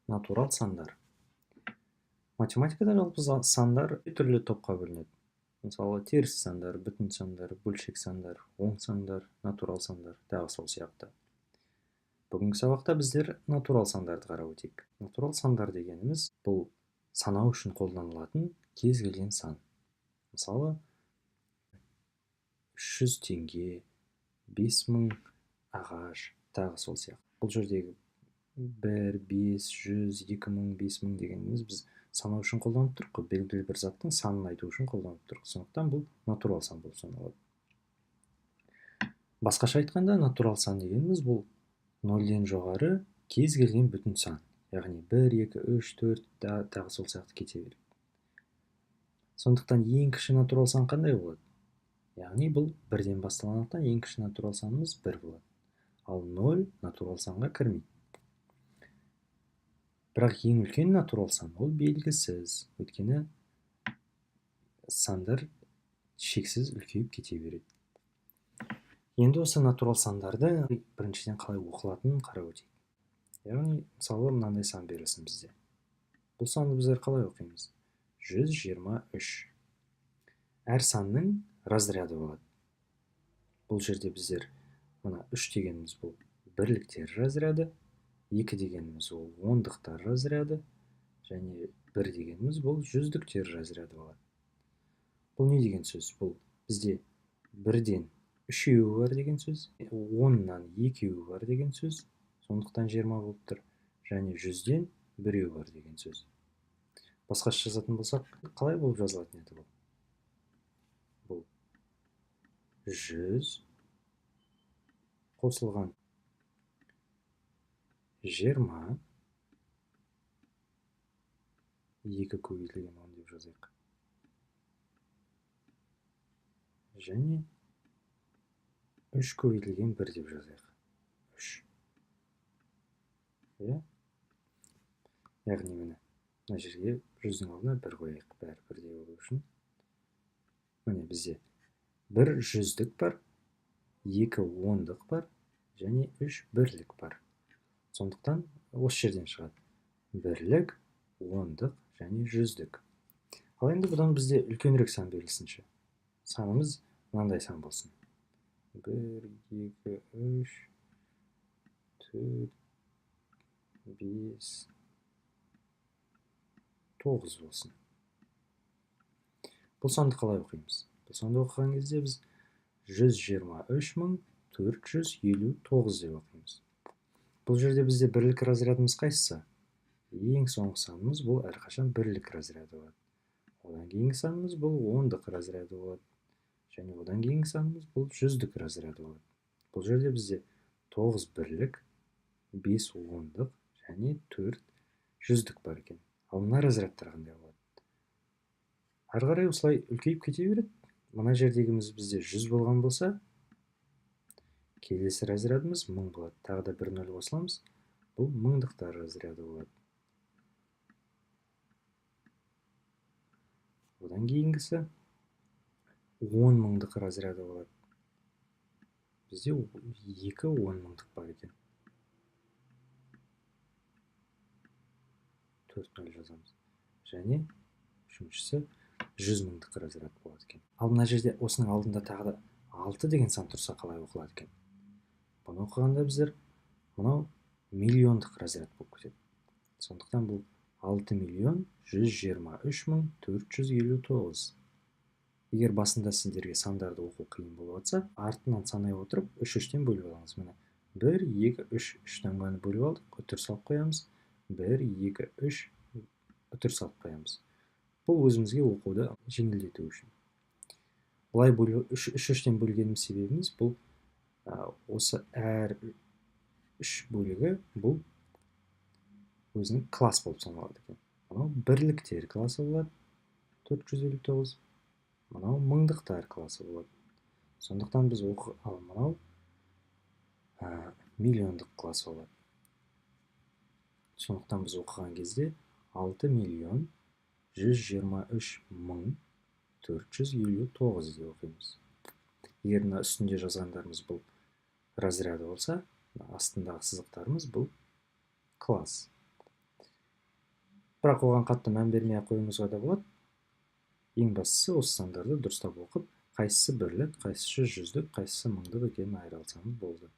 Натурал сандар. Математикада жалпы сандар түрлі топқа бөлінеді. Мысалы, теріс сандар, бүтін сандар, бөлшек сандар, оң сандар, натурал сандар, тағы сол сияқты. Бүгінгі сабақта біздер натурал сандарды қарап өтейік. Натурал сандар дегеніміз бұл санау үшін қолданылатын кез келген сан. Мысалы, 300 теңге, 5000 ағаш, тағы сол сияқты. Бұл жердегі 1, 5, 100, 2000, 5000 дегеніміз біз санау үшін қолданып тұрық қой, белгілі бір заттың санын айту үшін қолданып тұрық. Сондықтан бұл натурал сан болып саналады. Басқаша айтқанда, натурал сан дегеніміз бұл 0-ден жоғары кез келген бүтін сан. Яғни 1, 2, 3, 4 тағы сол сияқты кете береді. Сондықтан ең кіші натурал сан қандай болады? Яғни бұл 1-ден басталғандықтан ең кіші натурал санымыз 1 болады. Ал 0 натурал санға кірмейді. Бірақ ең үлкен натурал сан ол белгісіз, өйткені сандар шексіз үлкейіп кете береді. Енді осы натурал сандарды біріншіден қалай оқылатынын қарап өтейік. Яғни, мысалы, мынандай сан берілсін бізде. Бұл санды біздер қалай оқимыз? 123. Әр санның разряды болады. Бұл жерде біздер мына 3 дегеніміз бұл бірліктер разряды, 2 дегеніміз ол ондықтар разряды, және 1 дегеніміз бұл жүздіктер разряды болады. Бұл не деген сөз? Бұл бізде 1-ден 3-еуі бар деген сөз, 10-нан 2-еуі бар деген сөз, сондықтан 20 болып тұр, және 100-ден 1-еуі бар деген сөз. Басқаша жазатын болсақ, қалай болып жазылатын еді бұл? Бұл 100 қосылған 20 2 көбейтілген 10 деп жазайық. Және 3 көбейтілген 1 деп жазайық. 3. Яғни міне, мына жерге 100-дің алдына 1 қояйық, бәрі бірдей болу үшін. Міне бізде 1 жүздік бар, 2 ондық бар, және 3 бірлік бар. Сондықтан осы жерден шығады. Бірлік, ондық және жүздік. Ал енді бұдан бізде үлкенірек сан берілсінші. Санымыз мынандай сан болсын. 1, 2, 3, 4, 5, 9 болсын. Бұл санды қалай оқимыз? Бұл санды оқыған кезде біз 123.459 деп оқимыз. Бұл жерде бізде бірлік разрядымыз қайсысы? Ең соңғы санымыз бұл әрқашан бірлік разряды болады. Одан кейінгі санымыз бұл ондық разряды болады. Және одан кейінгі санымыз бұл жүздік разряды болады. Бұл жерде бізде 9 бірлік, 5 ондық және 4 жүздік бар екен. Ал мына разрядтар қандай болады? Ары қарай осылай үлкейіп кете береді. Мына жердегіміз бізде 100 болған болса, келесі разрядымыз 1000 болады. Тағы да 1 0 қосыламыз. Бұл мыңдықтар разряды болады. Одан кейінгісі 10 мыңдық разряды болады. Бізде 2 10 мыңдық бар екен. 4 0 жазамыз. Және үшіншісі 100 мыңдық разряд болады екен. Ал мына жерде осының алдында тағы да 6 деген сан тұрса қалай оқылады екен? Бұны оқығанда біздер мынау миллиондық разряд болып кетеді. Сондықтан бұл 6.123.459. Егер басында сіздерге сандарды оқу қиын болып жатса, артынан санай отырып 3-3-тен бөліп алыңыз. Міне 1, 2, 3, 3 таңбаны бөліп алдық, үтір салып қоямыз. 1, 2, 3 үтір салып қоямыз. Бұл өзімізге оқуды жеңілдету үшін. Бұлай 3-3-тен бөлгеніміз себебіміз бұл осы әр 3 бөлігі бұл өзінің класс болып саналады екен. Мынау бірліктер классы болады, 459. Мынау мыңдықтар классы болады. Сондықтан біз ал мынау миллиондық класс болады. Сондықтан біз оқыған кезде 6.123.459 деп оқимыз. Егер мына үстінде жазғандарымыз бұл разряды болса, астындағы сызықтарымыз бұл класс. бірақ оған қатты мән бермей ақ қоюыңызға да болады. Ең бастысы осы сандарды дұрыстап оқып, қайсысы бірлік, қайсысы жүздік, қайсысы мыңдық екенін айыра алсаңыз болды.